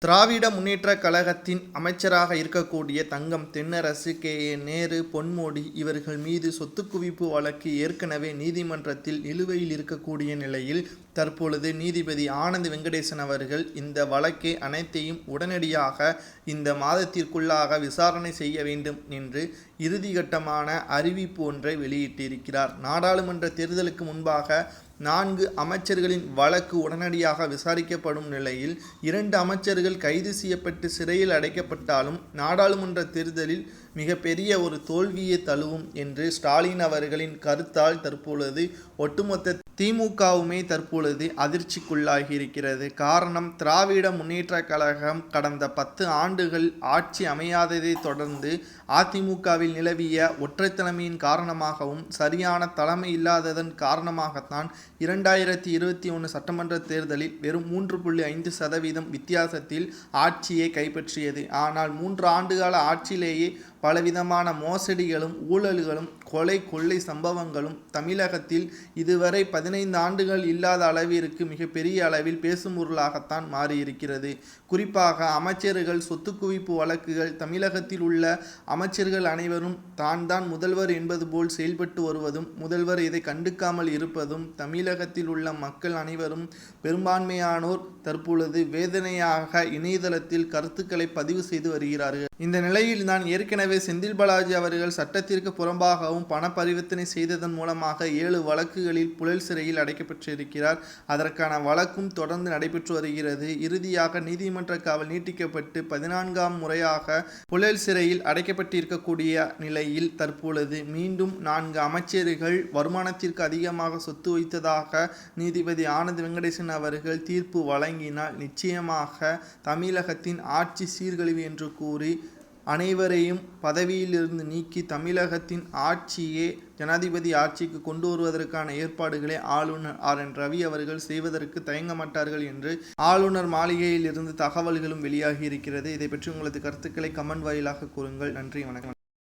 திராவிட முன்னேற்றக் கழகத்தின் அமைச்சராக இருக்கக்கூடிய தங்கம் தென்னரசு, கே.ஏ. நேரு, பொன்முடி இவர்கள் மீது சொத்து குவிப்பு வழக்கு ஏற்கனவே நீதிமன்றத்தில் நிலுவையில் இருக்கக்கூடிய நிலையில் தற்பொழுது நீதிபதி ஆனந்த் வெங்கடேசன் அவர்கள் இந்த வழக்கை அனைத்தையும் உடனடியாக இந்த மாதத்திற்குள்ளாக விசாரணை செய்ய வேண்டும் என்று இறுதிகட்டமான அறிவிப்பு ஒன்றை வெளியிட்டிருக்கிறார். நாடாளுமன்ற தேர்தலுக்கு முன்பாக 4 அமைச்சர்களின் வழக்கு உடனடியாக விசாரிக்கப்படும் நிலையில் 2 அமைச்சர்கள் கைது செய்யப்பட்டு சிறையில் அடைக்கப்பட்டாலும் நாடாளுமன்ற தேர்தலில் மிகப்பெரிய ஒரு தோல்வியை தழுவும் என்று ஸ்டாலின் அவர்களின் கருத்தால் தற்பொழுது ஒட்டுமொத்த திமுகவுமே தற்பொழுது அதிர்ச்சிக்குள்ளாகி இருக்கிறது. காரணம், திராவிட முன்னேற்றக் கழகம் கடந்த 10 ஆண்டுகள் ஆட்சி அமையாததை தொடர்ந்து அதிமுகவில் நிலவிய ஒற்றைத்தலைமையின் காரணமாகவும் சரியான தலைமை இல்லாததன் காரணமாகத்தான் 2021 சட்டமன்ற தேர்தலில் வெறும் 3.5% வித்தியாசத்தில் ஆட்சியை கைப்பற்றியது. ஆனால் 3 ஆண்டுகால ஆட்சியிலேயே பலவிதமான மோசடிகளும் ஊழல்களும் கொலை கொள்ளை சம்பவங்களும் தமிழகத்தில் இதுவரை 15 ஆண்டுகள் இல்லாத அளவிற்கு மிகப்பெரிய அளவில் பேசும் பொருளாகத்தான் மாறியிருக்கிறது. குறிப்பாக அமைச்சர்கள் சொத்து குவிப்பு வழக்குகள், தமிழகத்தில் உள்ள அமைச்சர்கள் அனைவரும் தான் முதல்வர் என்பது போல் செயல்பட்டு வருவதும், முதல்வர் இதை கண்டுக்காமல் இருப்பதும், தமிழகத்தில் உள்ள மக்கள் அனைவரும் பெரும்பான்மையானோர் தற்பொழுது வேதனையாக இணையதளத்தில் கருத்துக்களை பதிவு செய்து வருகிறார்கள். இந்த நிலையில் தான் ஏற்கனவே செந்தில் பாலாஜி அவர்கள் சட்டத்திற்கு புறம்பாகவும் பண பரிவர்த்தனை செய்ததன் மூலமாக 7 வழக்குகளில் புழல் சிறையில் அடைக்கப்பட்டிருக்கிறார். அதற்கான வழக்கும் தொடர்ந்து நடைபெற்று வருகிறது. இறுதியாக நீதிமன்ற காவல் நீட்டிக்கப்பட்டு 14ஆம் முறையாக புழல் சிறையில் அடைக்கப்பட்டிருக்கக்கூடிய நிலையில் தற்பொழுது மீண்டும் 4 அமைச்சர்கள் வருமானத்திற்கு அதிகமாக சொத்து வைத்ததாக நீதிபதி ஆனந்த் வெங்கடேசன் அவர்கள் தீர்ப்பு வழங்கினால் நிச்சயமாக தமிழகத்தின் ஆட்சி சீர்கழிவு என்று கூறி அனைவரையும் பதவியிலிருந்து நீக்கி தமிழகத்தின் ஆட்சியே ஜனாதிபதி ஆட்சிக்கு கொண்டு வருவதற்கான ஏற்பாடுகளை ஆளுநர் RN ரவி அவர்கள் செய்வதற்கு தயங்க மாட்டார்கள் என்று ஆளுநர் மாளிகையில் இருந்து தகவல்களும் வெளியாகி இருக்கிறது. இதை பற்றி உங்களது கருத்துக்களை கமெண்ட் வாயிலாக கூறுங்கள். நன்றி, வணக்கம்.